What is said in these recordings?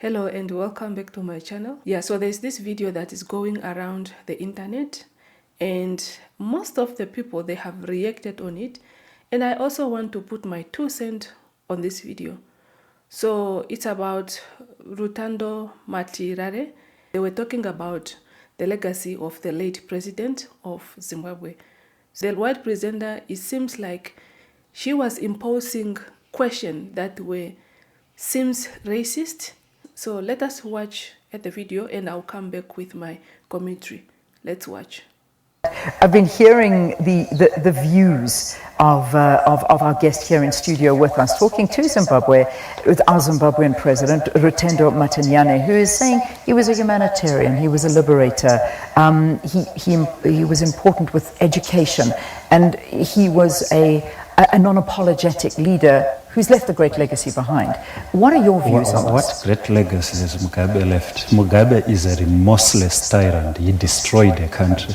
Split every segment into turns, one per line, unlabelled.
Hello and welcome back to my channel. So there's this video that is going around the internet and most of the people, they have reacted on it, and I also want to put my 2 cents on this video. So it's about Rutendo Matinyarare. They were talking about the legacy of the late president of Zimbabwe. The white presenter, it seems like she was imposing questions that seems racist. So let us watch at the video and I'll come back with my commentary. Let's watch.
I've been hearing the views of our guest here in studio with us, talking to Zimbabwe, with our Zimbabwean president, Rutendo Matinyarare, who is saying he was a humanitarian, he was a liberator, he was important with education, and he was a non-apologetic leader who's left a great legacy behind. What are your views on this?
What great legacy has Mugabe left? Mugabe is a remorseless tyrant. He destroyed the country.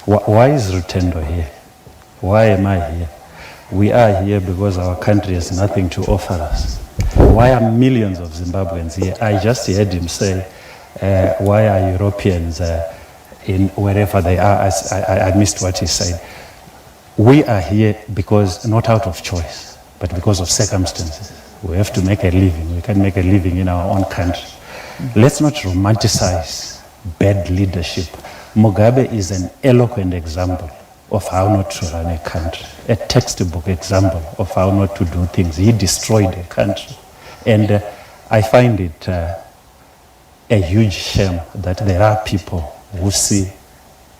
Why is Rutendo here? Why am I here? We are here because our country has nothing to offer us. Why are millions of Zimbabweans here? I just heard him say, why are Europeans in wherever they are? I missed what he said. We are here because, not out of choice, but because of circumstances. We have to make a living. We can't make a living in our own country. Let's not romanticize bad leadership. Mugabe is an eloquent example of how not to run a country, a textbook example of how not to do things. He destroyed a country. And I find it a huge shame that there are people who see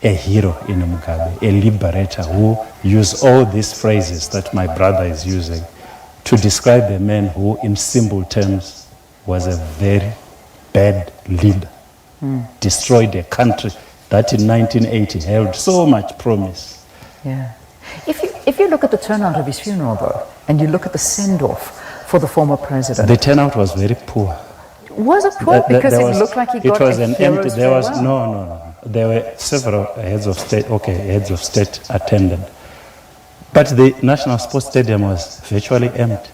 a hero in Mugabe, a liberator, who use all these phrases that my brother is using to describe a man who, in simple terms, was a very bad leader. Destroyed a country that in 1980 held so much promise.
Yeah. If you look at the turnout of his funeral, though, and you look at the send-off for the former president,
the turnout was very poor.
Was it poor? Because it looked like he got
an empty. There was no. There were several heads of state attended, but the National Sports Stadium was virtually empty.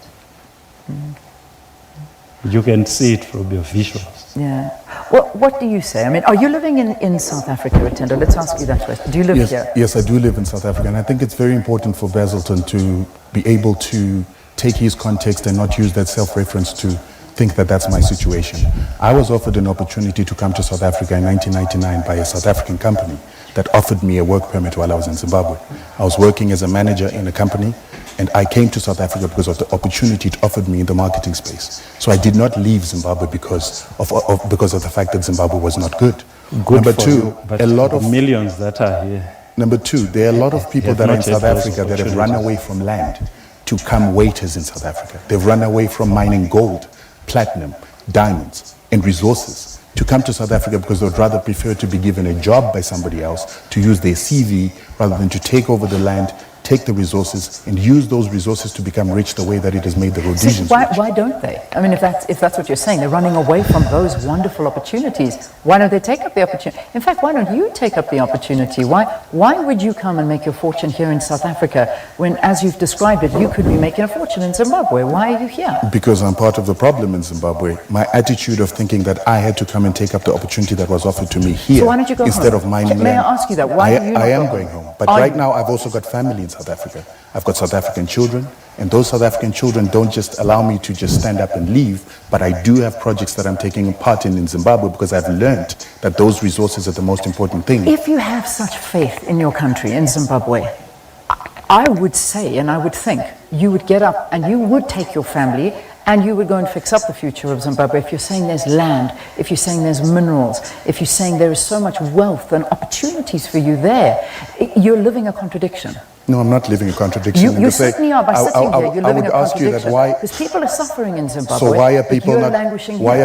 You can see it from your visuals.
Yeah. Well, what do you say? I mean, are you living in South Africa, Rutendo? Let's ask you that question. Do you live here?
Yes, I do live in South Africa, and I think it's very important for Bazilton to be able to take his context and not use that self-reference to think that that's my situation. I was offered an opportunity to come to South Africa in 1999 by a South African company that offered me a work permit while I was in Zimbabwe. I was working as a manager in a company, and I came to South Africa because of the opportunity it offered me in the marketing space. So I did not leave Zimbabwe because of the fact that Zimbabwe was not good. Number two, a lot of
millions that are here.
Number two, there are a lot of people that are in South Africa that have run away from land to come waiters in South Africa. They've run away from mining gold, platinum, diamonds, and resources to come to South Africa because they would rather prefer to be given a job by somebody else, to use their CV rather than to take over the land, take the resources, and use those resources to become rich the way that it has made the Rhodesians rich.
Why don't they? I mean, if that's what you're saying, they're running away from those wonderful opportunities. Why don't they take up the opportunity? In fact, why don't you take up the opportunity? Why would you come and make your fortune here in South Africa when, as you've described it, you could be making a fortune in Zimbabwe? Why are you here?
Because I'm part of the problem in Zimbabwe. My attitude of thinking that I had to come and take up the opportunity that was offered to me here,
so why don't you go
instead
home?
of mining land.
May I ask you that? Why are you not
I am going home. But right now, I've also got family in South Africa. I've got South African children, and those South African children don't just allow me to just stand up and leave, but I do have projects that I'm taking part in Zimbabwe because I've learned that those resources are the most important thing.
If you have such faith in your country, in Zimbabwe, I would say and I would think you would get up and you would take your family and you would go and fix up the future of Zimbabwe. If you're saying there's land, if you're saying there's minerals, if you're saying there is so much wealth and opportunities for you there, you're living a contradiction.
No, I'm not living a contradiction.
You certainly are by sitting here. You're living a contradiction. Because
people
are suffering in Zimbabwe.
So why are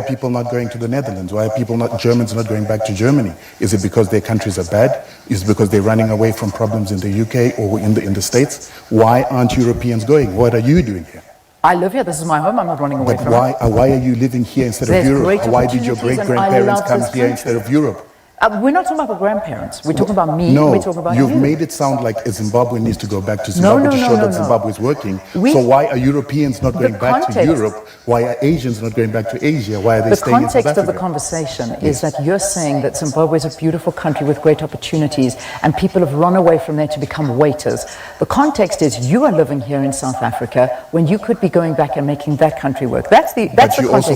people not going to the Netherlands? Why are Germans not going back to Germany? Is it because their countries are bad? Is it because they're running away from problems in the UK or in the States? Why aren't Europeans going? What are you doing here?
I live here. This is my home. I'm not running away from
it. But why are you living here instead of Europe? Why did your great-grandparents come here instead of Europe?
We're not talking about grandparents. We're talking about me.
No,
we're talking about
you've
you.
made it sound like Zimbabwe needs to go back to
No,
Zimbabwe
no,
to
no,
show
no,
that
no.
Zimbabwe is working.
We-
So why are Europeans not going back to
context-
Europe? Why are Asians not going back to Asia? Why are they
The
staying in South
context of
Africa?
the conversation is that you're saying that Zimbabwe is a beautiful country with great opportunities and people have run away from there to become waiters. The context is you are living here in South Africa when you could be going back and making that country work. That's the
But
context.
you also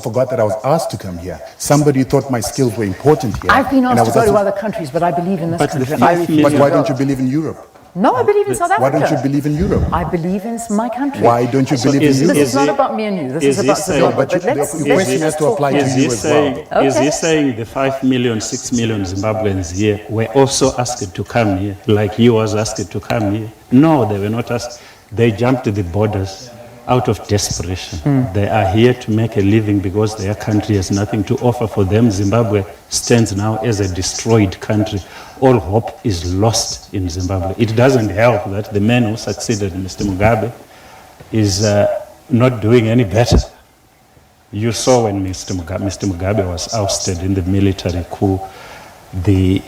forgot that I was asked to come here. Somebody thought my skills were important here.
I've been
and I
asked to
was
go to
asked
other countries, but I believe in this
But the
country. and I
5
refuse
But
to
why
go.
don't you believe in Europe?
No, I believe in South
Why
Africa.
don't you believe in Europe?
I believe in my country.
Why don't you believe in
is-
Europe?
This is not
he-
about me and you. This
is
is
he
about
saying-
Zimbabwe.
No, but
But
the question has to apply to
Is
you
he
as
saying,
well.
is
Okay.
he saying the 5 million, 6 million Zimbabweans here were also asked to come here, like he was asked to come here? No, they were not asked. They jumped the borders out of desperation. They are here to make a living because their country has nothing to offer for them. Zimbabwe stands now as a destroyed country. All hope is lost in Zimbabwe. It doesn't help that the man who succeeded Mr. Mugabe is not doing any better. You saw when Mr. Mugabe was ousted in the military coup, the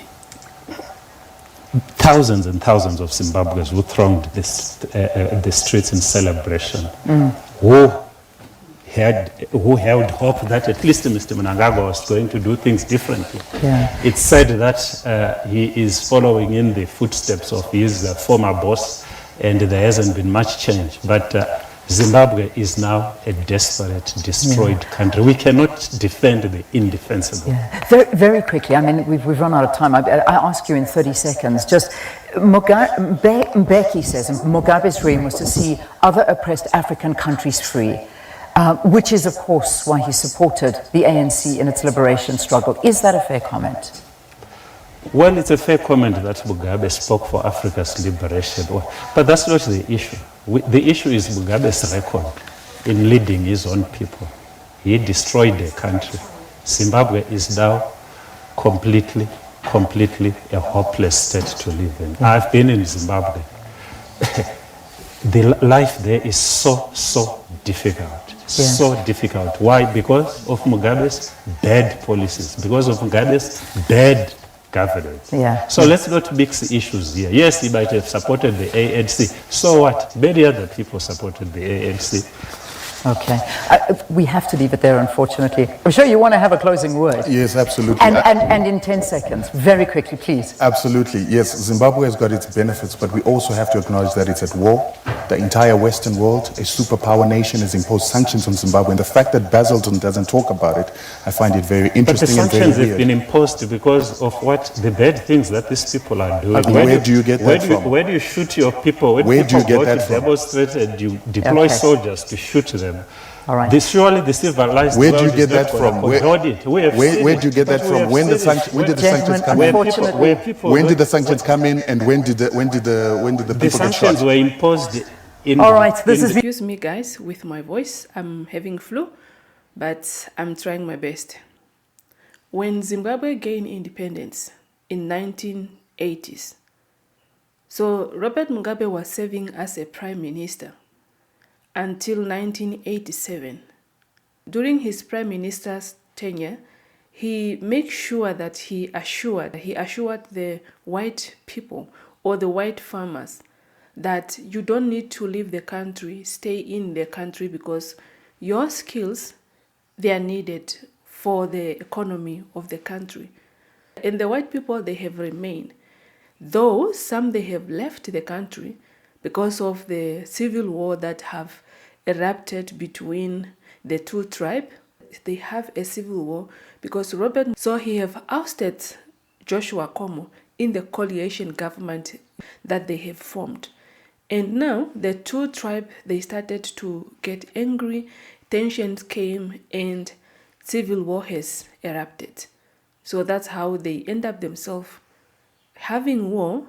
thousands and thousands of Zimbabweans who thronged the streets in celebration, who held hope that at least Mr. Mnangagwa was going to do things differently.
Yeah.
It's said that he is following in the footsteps of his former boss, and there hasn't been much change. But Zimbabwe is now a desperate, destroyed country. We cannot defend the indefensible.
Yeah. Very, very quickly, I mean, we've run out of time. I ask you in 30 seconds, just Mbeki says Mugabe's dream was to see other oppressed African countries free, which is, of course, why he supported the ANC in its liberation struggle. Is that a fair comment?
Well, it's a fair comment that Mugabe spoke for Africa's liberation, but that's not the issue. The issue is Mugabe's record in leading his own people. He destroyed the country. Zimbabwe is now completely a hopeless state to live in. I've been in Zimbabwe. The life there is so difficult. So difficult. Why? Because of Mugabe's bad policies, because of Mugabe's bad governance.
Yeah.
So let's not mix issues here. Yes, he might have supported the ANC. So what? Many other people supported the ANC.
Okay. We have to leave it there, unfortunately. I'm sure you want to have a closing word.
Yes, absolutely.
And in 10 seconds, very quickly, please.
Absolutely, yes. Zimbabwe has got its benefits, but we also have to acknowledge that it's at war. The entire Western world, a superpower nation, has imposed sanctions on Zimbabwe. And the fact that Basildon doesn't talk about it, I find it very
But the
interesting and very
sanctions have
weird.
been imposed because of what the bad things that these people are doing.
Where do you get that from?
Where do you shoot your people?
Where do you
people
get
go
that
to
from?
demonstrate and you deploy
Okay.
soldiers to shoot them.
All right.
Surely the civilized
Where do
world
you get
is not
that
gonna
from?
condone it. We have seen
Where
it,
do you get
but
that
we
from?
have
When did
seen
the
it.
sanctions come in?
Unfortunately-
Where people
When
go-
did the sanctions come in, and when did the
the
people get
sanctions
shot?
were imposed in
All right, this
in
is
the-
Excuse me, guys, with my voice. I'm having flu, but I'm trying my best. When Zimbabwe gained independence in 1980s, so Robert Mugabe was serving as a prime minister until 1987. During his prime minister's tenure, he made sure that he assured the white people or the white farmers that you don't need to leave the country, stay in the country, because your skills, they are needed for the economy of the country. And the white people, they have remained. Though some they have left the country because of the civil war that have erupted between the two tribes. They have a civil war because so he have ousted Joshua Komo in the coalition government that they have formed. And now the two tribes, they started to get angry, tensions came, and civil war has erupted. So that's how they end up themselves having war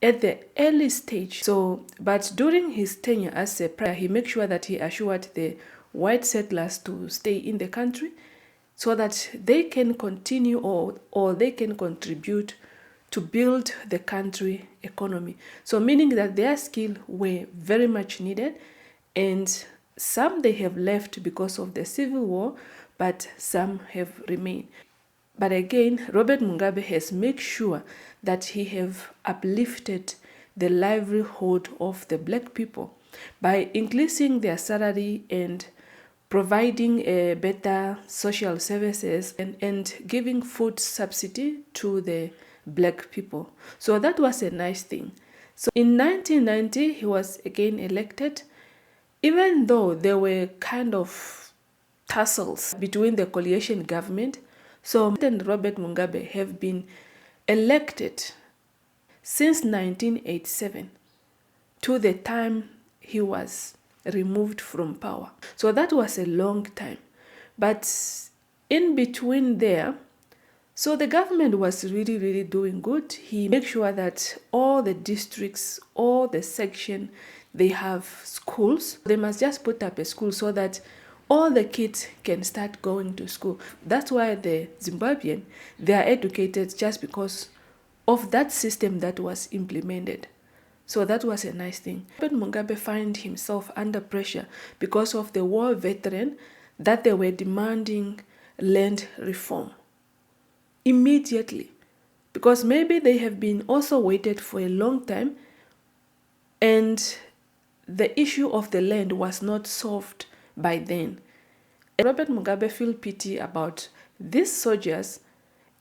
at the early stage. So, but during his tenure as a prime, he made sure that he assured the white settlers to stay in the country so that they can continue or they can contribute to build the country economy. So meaning that their skill were very much needed, and some they have left because of the civil war, but some have remained. But again, Robert Mugabe has made sure that he have uplifted the livelihood of the black people by increasing their salary and providing better social services and giving food subsidy to the black people. So that was a nice thing. So in 1990, he was again elected, even though there were kind of tussles between the coalition government. So President Robert Mugabe have been elected since 1987 to the time he was removed from power. So that was a long time. But in between there, so the government was really doing good. He made sure that all the districts, all the section, they have schools. They must just put up a school so that all the kids can start going to school. That's why the Zimbabwean, they are educated just because of that system that was implemented. So that was a nice thing. But Mugabe found himself under pressure because of the war veteran that they were demanding land reform immediately, because maybe they have been also waited for a long time and the issue of the land was not solved by then. And Robert Mugabe felt pity about these soldiers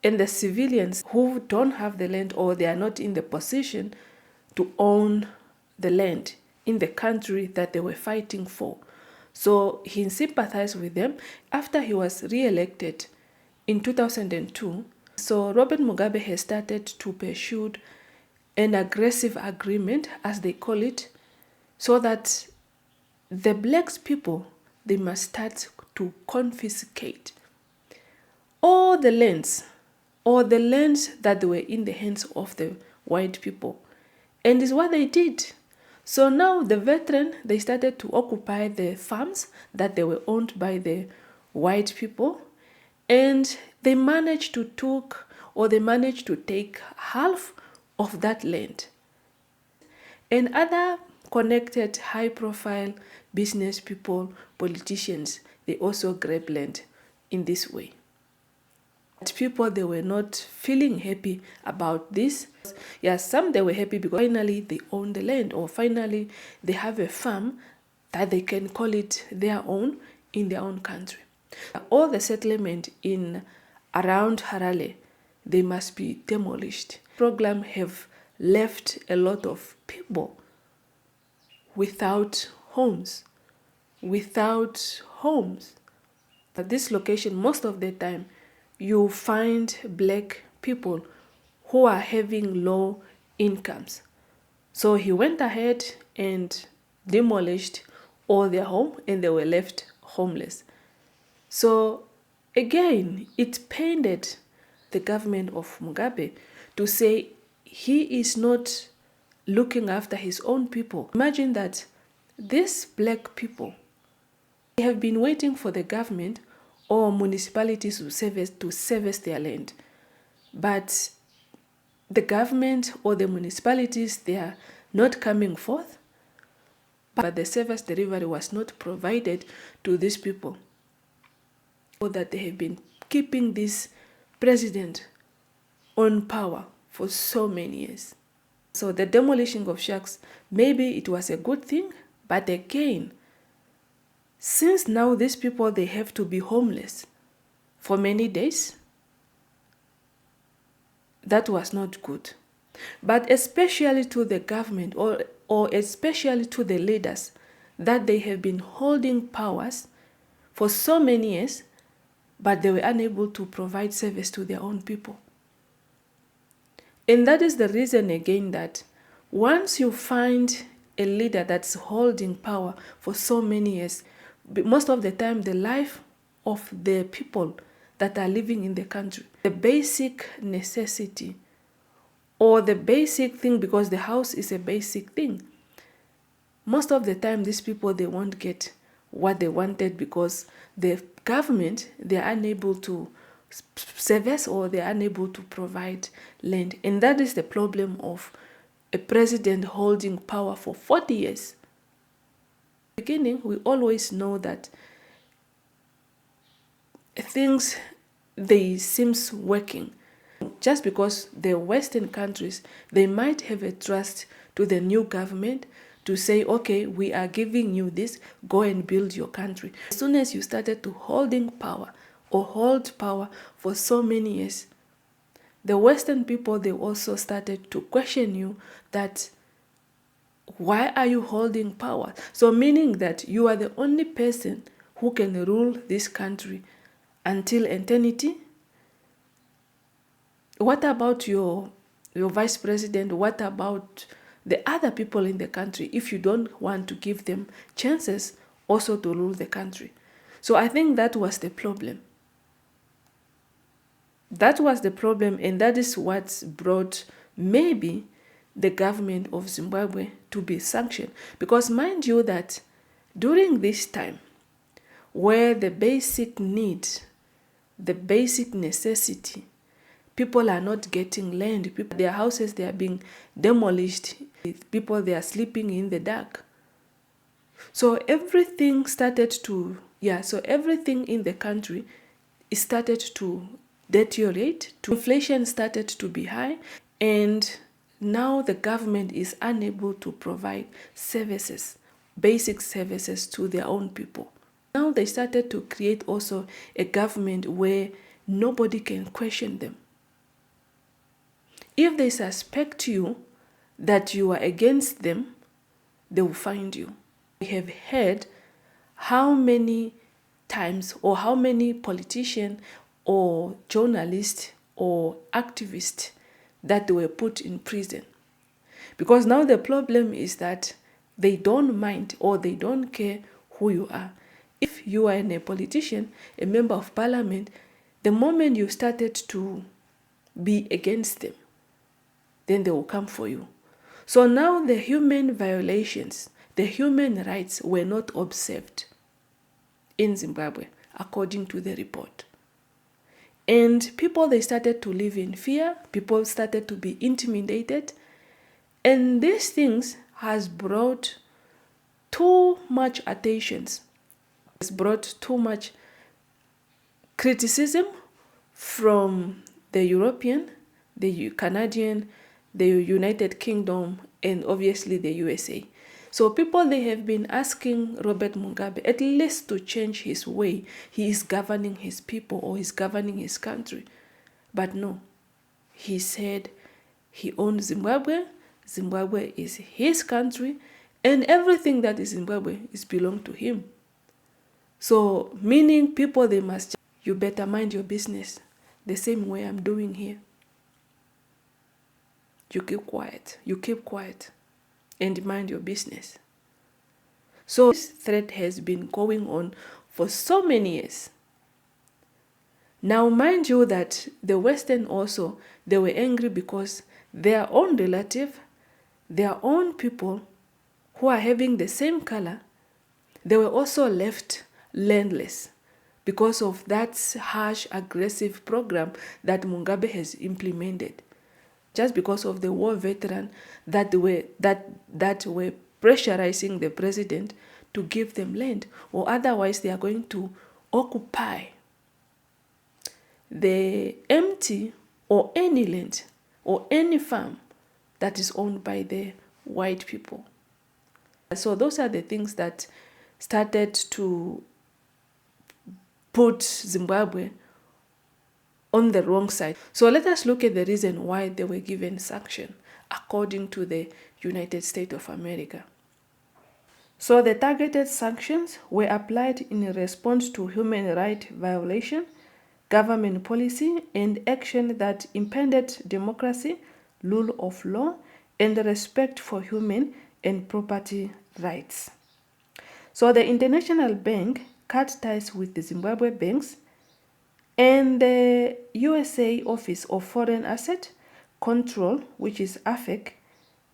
and the civilians who don't have the land or they are not in the position to own the land in the country that they were fighting for. So he sympathized with them. After he was re-elected in 2002, so Robert Mugabe has started to pursue an aggressive agreement, as they call it, so that the black people, they must start to confiscate all the lands or the lands that were in the hands of the white people. And it's what they did. So now the veteran, they started to occupy the farms that they were owned by the white people, and they managed to take half of that land. And other connected high-profile business people, politicians, they also grab land in this way. But people, they were not feeling happy about this. Yes, some they were happy because finally they own the land, or finally they have a farm that they can call it their own in their own country. All the settlement in around Harare, they must be demolished. Program have left a lot of people without homes. At this location, most of the time, you find black people who are having low incomes. So he went ahead and demolished all their home, and they were left homeless. So again, it pained the government of Mugabe to say he is not looking after his own people. Imagine that these black people, they have been waiting for the government or municipalities to service their land. But the government or the municipalities, they are not coming forth. But the service delivery was not provided to these people. So that they have been keeping this president on power for so many years. So the demolition of shacks, maybe it was a good thing, but again, since now these people, they have to be homeless for many days, that was not good. But especially to the government or especially to the leaders, that they have been holding powers for so many years, but they were unable to provide service to their own people. And that is the reason again that once you find a leader that's holding power for so many years, most of the time the life of the people that are living in the country, the basic necessity or the basic thing, because the house is a basic thing, most of the time these people, they won't get what they wanted because the government, they are unable to service or they are unable to provide land. And that is the problem of a president holding power for 40 years. Beginning, we always know that things they seems working. Just because the Western countries, they might have a trust to the new government to say, okay, we are giving you this, go and build your country. As soon as you started to holding power or hold power for so many years, the Western people, they also started to question you that why are you holding power? So meaning that you are the only person who can rule this country until eternity. What about your vice president? What about the other people in the country if you don't want to give them chances also to rule the country? So I think that was the problem. That was the problem, and that is what brought maybe the government of Zimbabwe to be sanctioned. Because mind you that during this time, where the basic need, the basic necessity, people are not getting land, their houses, they are being demolished, people, they are sleeping in the dark. So everything started to, so everything in the country started to deteriorate. Inflation started to be high, and now the government is unable to provide services, basic services to their own people. Now they started to create also a government where nobody can question them. If they suspect you that you are against them, they will find you. We have heard how many times or how many politicians or journalists or activists that were put in prison. Because now the problem is that they don't mind or they don't care who you are. If you are a politician, a member of parliament, the moment you started to be against them, then they will come for you. So now the human violations, the human rights were not observed in Zimbabwe, according to the report. And people, they started to live in fear. People started to be intimidated. And these things has brought too much attention. It's brought too much criticism from the European, the Canadian, the United Kingdom, and obviously the USA. So people, they have been asking Robert Mugabe at least to change his way. He is governing his people or he's governing his country. But no, he said he owns Zimbabwe. Zimbabwe is his country, and everything that is Zimbabwe is belong to him. So meaning people, they must, you better mind your business the same way I'm doing here. You keep quiet and mind your business. So this threat has been going on for so many years. Now mind you that the Western also, they were angry because their own relative, their own people who are having the same color, they were also left landless because of that harsh, aggressive program that Mugabe has implemented. Just because of the war veteran that were pressurizing the president to give them land, or otherwise they are going to occupy the empty or any land or any farm that is owned by the white people. So those are the things that started to put Zimbabwe on the wrong side. So let us look at the reason why they were given sanction according to the United States of America. So the targeted sanctions were applied in response to human rights violation, government policy, and action that impeded democracy, rule of law, and respect for human and property rights. So the International Bank cut ties with the Zimbabwe banks, and the USA Office of Foreign Asset Control, which is AFEC,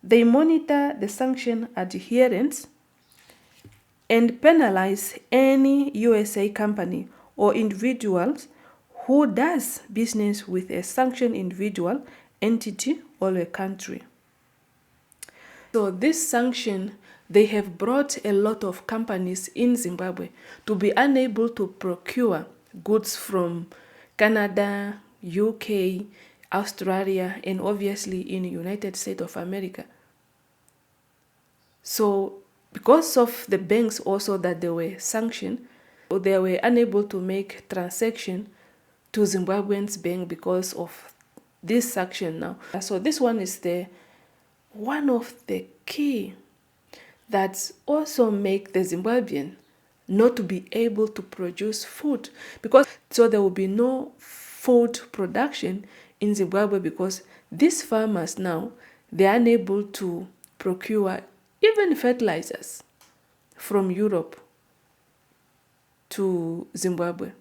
they monitor the sanction adherence and penalize any USA company or individuals who does business with a sanctioned individual, entity, or a country. So this sanction, they have brought a lot of companies in Zimbabwe to be unable to procure goods from Canada, UK, Australia, and obviously in the United States of America. So because of the banks also that they were sanctioned, they were unable to make transaction to Zimbabweans bank because of this sanction now. So this one is the one of the key that also make the Zimbabwean not to be able to produce food, because so there will be no food production in Zimbabwe because these farmers now, they are unable to procure even fertilizers from Europe to Zimbabwe.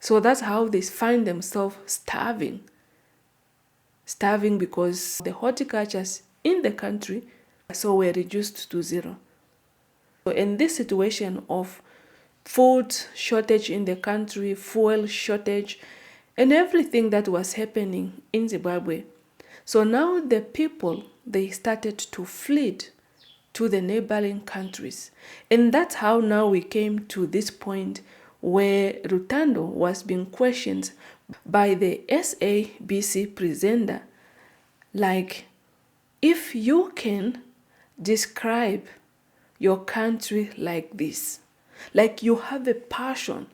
So that's how they find themselves starving because the horticultures in the country so were reduced to zero. So in this situation of food shortage in the country, fuel shortage, and everything that was happening in Zimbabwe, so now the people, they started to flee to the neighboring countries. And that's how now we came to this point where Rutendo was being questioned by the SABC presenter, like, if you can describe your country like this, like you have a passion,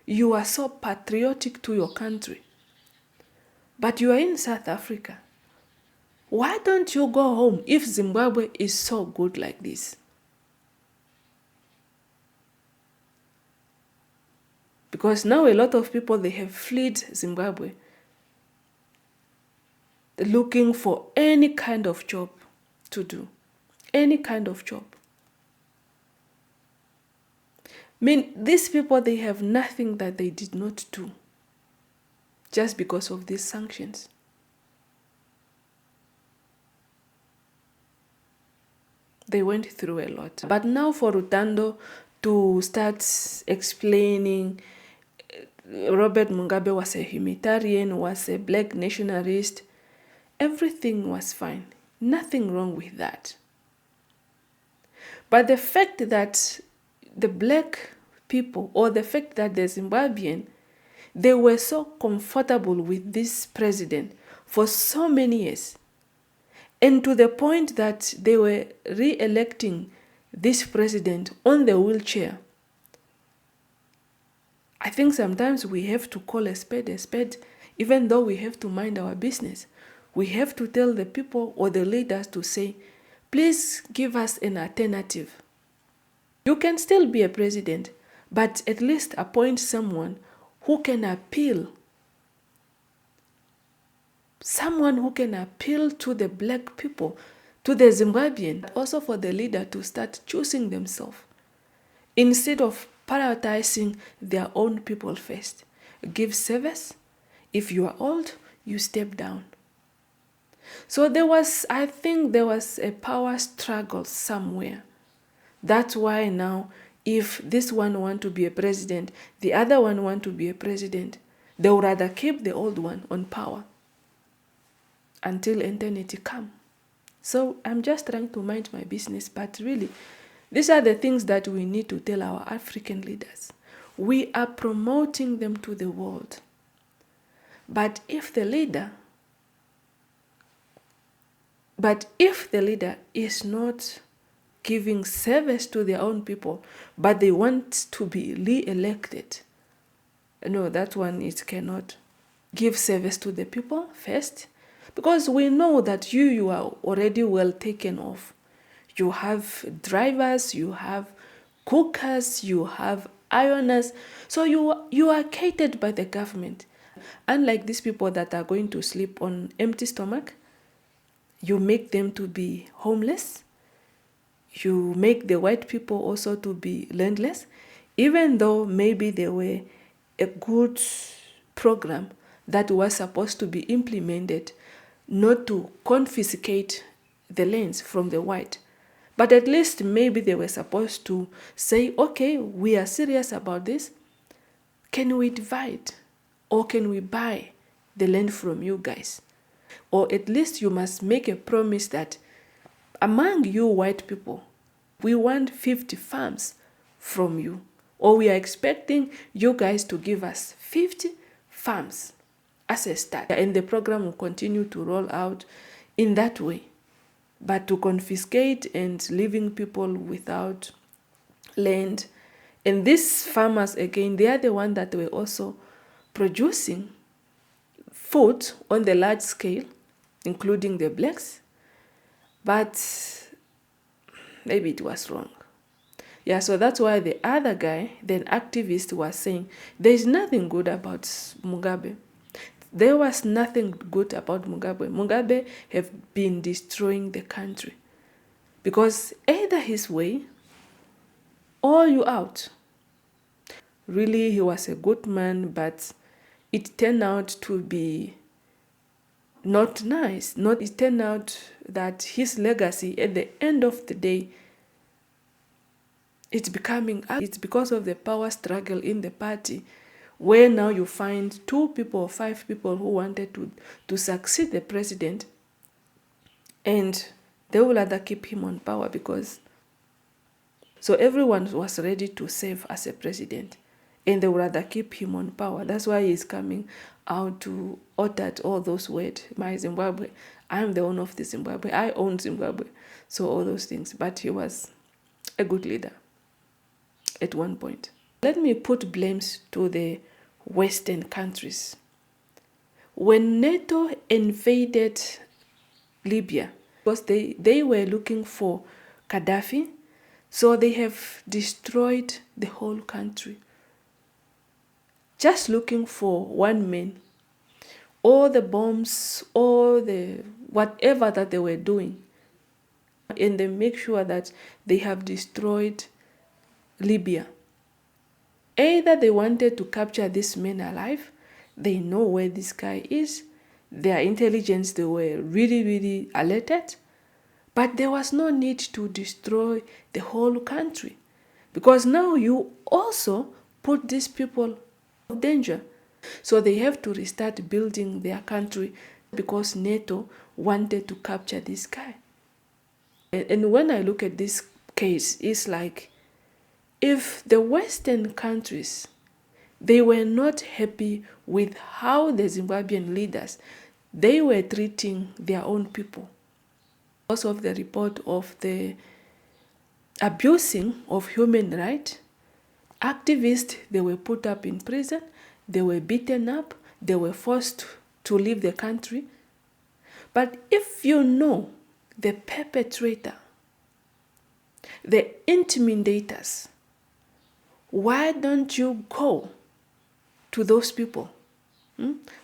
you are so patriotic to your country, but you are in South Africa, why don't you go home if Zimbabwe is so good like this? Because now a lot of people, they have fled Zimbabwe looking for any kind of job to do, any kind of job. I mean, these people, they have nothing that they did not do just because of these sanctions. They went through a lot. But now for Rutendo to start explaining Robert Mugabe was a humanitarian, was a black nationalist, everything was fine. Nothing wrong with that. But the fact that the black people, or the fact that the Zimbabwean, they were so comfortable with this president for so many years, and to the point that they were re-electing this president on the wheelchair. I think sometimes we have to call a spade, even though we have to mind our business. We have to tell the people or the leaders to say, please give us an alternative. You can still be a president, but at least appoint someone who can appeal. Someone who can appeal to the black people, to the Zimbabwean, also for the leader to start choosing themselves instead of prioritizing their own people first. Give service. If you are old, you step down. So I think there was a power struggle somewhere. That's why now, if this one want to be a president, the other one want to be a president, they would rather keep the old one on power until eternity come. So I'm just trying to mind my business, but really, these are the things that we need to tell our African leaders. We are promoting them to the world. But if the leader is not giving service to their own people, but they want to be re-elected, no, that one, it cannot. Give service to the people first, because we know that you are already well taken off. You have drivers, you have cookers, you have ironers, so you are catered by the government. Unlike these people that are going to sleep on empty stomach, you make them to be homeless. You make the white people also to be landless, even though maybe they were a good program that was supposed to be implemented, not to confiscate the lands from the white. But at least maybe they were supposed to say, okay, we are serious about this. Can we divide? Or can we buy the land from you guys? Or at least you must make a promise that among you white people, we want 50 farms from you, or we are expecting you guys to give us 50 farms as a start. And the program will continue to roll out in that way. But to confiscate and leaving people without land. And these farmers, again, they are the ones that were also producing food on the large scale, including the blacks. But maybe it was wrong. Yeah, so that's why the other guy, the activist, was saying there is nothing good about Mugabe. There was nothing good about Mugabe. Mugabe have been destroying the country because either his way or you out. Really, he was a good man, but it turned out to be not nice. It turned out that his legacy at the end of the day, it's because of the power struggle in the party, where now you find 2 people or 5 people who wanted to succeed the president, and they will rather keep him on power because so everyone was ready to serve as a president, and they would rather keep him on power. That's why he's coming out to utter all those words. My Zimbabwe, I'm the owner of the Zimbabwe, I own Zimbabwe, so all those things. But he was a good leader at one point. Let me put blames to the Western countries. When NATO invaded Libya, because they were looking for Gaddafi, so they have destroyed the whole country. Just looking for one man. All the bombs, all the whatever that they were doing. And they make sure that they have destroyed Libya. Either they wanted to capture this man alive, they know where this guy is, their intelligence, they were really, really alerted, but there was no need to destroy the whole country because now you also put these people in danger. So they have to restart building their country because NATO wanted to capture this guy. And when I look at this case, it's like if the Western countries, they were not happy with how the Zimbabwean leaders, they were treating their own people. Because of the report of the abusing of human rights, activists, they were put up in prison, they were beaten up, they were forced to leave the country. But if you know the perpetrator, the intimidators, why don't you go to those people?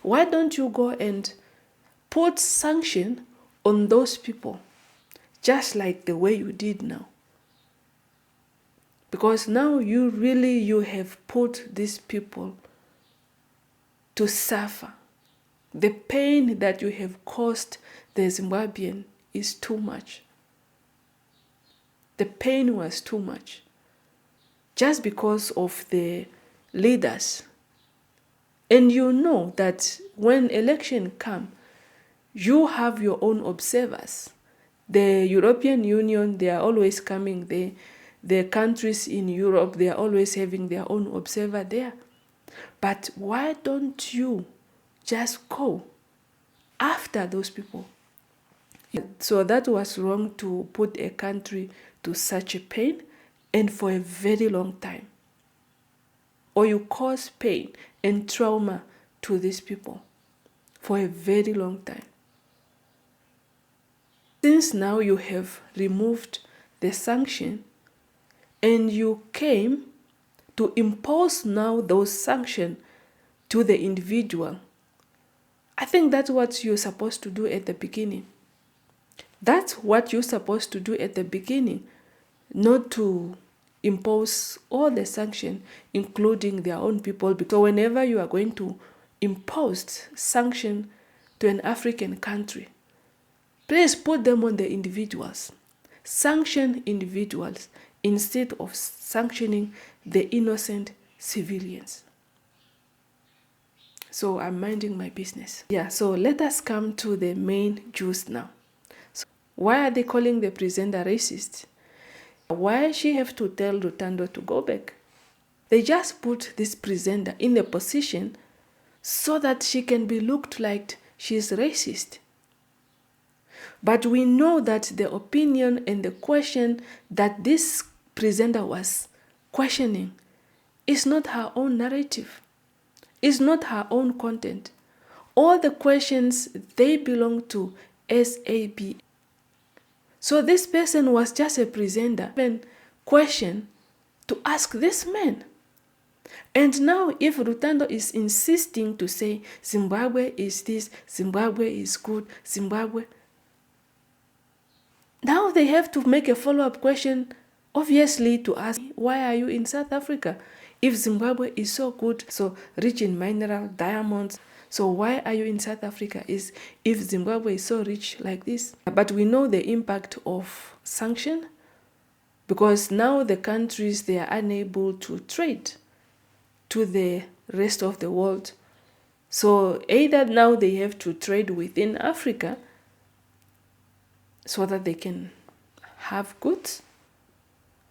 Why don't you go and put sanction on those people, just like the way you did now? Because now you have put these people to suffer. The pain that you have caused the Zimbabwean is too much. The pain was too much. Just because of the leaders. And you know that when election come, you have your own observers. The European Union, they are always coming there. The countries in Europe, they are always having their own observer there. But why don't you just go after those people? So that was wrong to put a country to such a pain and for a very long time. Or you cause pain and trauma to these people for a very long time. Since now you have removed the sanction and you came to impose now those sanctions to the individual, I think that's what you're supposed to do at the beginning. That's what you're supposed to do at the beginning, not to impose all the sanctions, including their own people. So whenever you are going to impose sanctions to an African country, please put them on the individuals. Sanction individuals instead of sanctioning the innocent civilians. So I'm minding my business. Yeah, so let us come to the main juice now. So why are they calling the presenter racist? Why she have to tell Rutendo to go back? They just put this presenter in the position so that she can be looked like she's racist. But we know that the opinion and the question that this presenter was questioning is not her own narrative, is not her own content. All the questions, they belong to SABC. So this person was just a presenter, and question to ask this man. And now if Rutendo is insisting to say Zimbabwe is this, Zimbabwe is good, Zimbabwe, now they have to make a follow-up question, obviously, to ask, why are you in South Africa? If Zimbabwe is so good, so rich in mineral, diamonds, so why are you in South Africa? If Zimbabwe is so rich like this? But we know the impact of sanction, because now the countries, they are unable to trade to the rest of the world. So either now they have to trade within Africa so that they can have goods.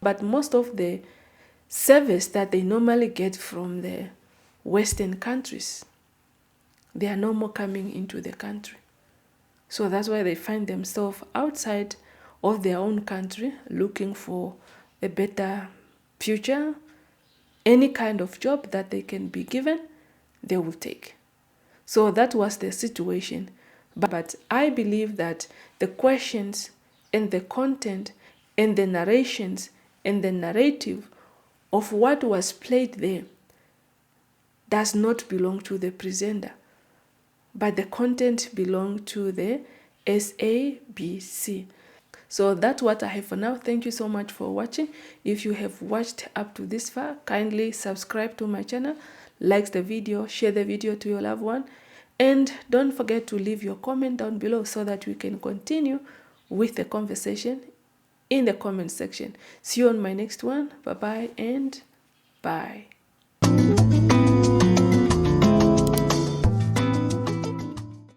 But most of the service that they normally get from the Western countries, they are no more coming into the country. So that's why they find themselves outside of their own country looking for a better future. Any kind of job that they can be given, they will take. So that was the situation. But I believe that the questions and the content and the narrations and the narrative of what was played there does not belong to the presenter, but the content belongs to the SABC. So that's what I have for now. Thank you so much for watching. If you have watched up to this far, kindly subscribe to my channel, like the video, share the video to your loved one, and don't forget to leave your comment down below so that we can continue with the conversation in the comment section. See you on my next one. Bye-bye and bye.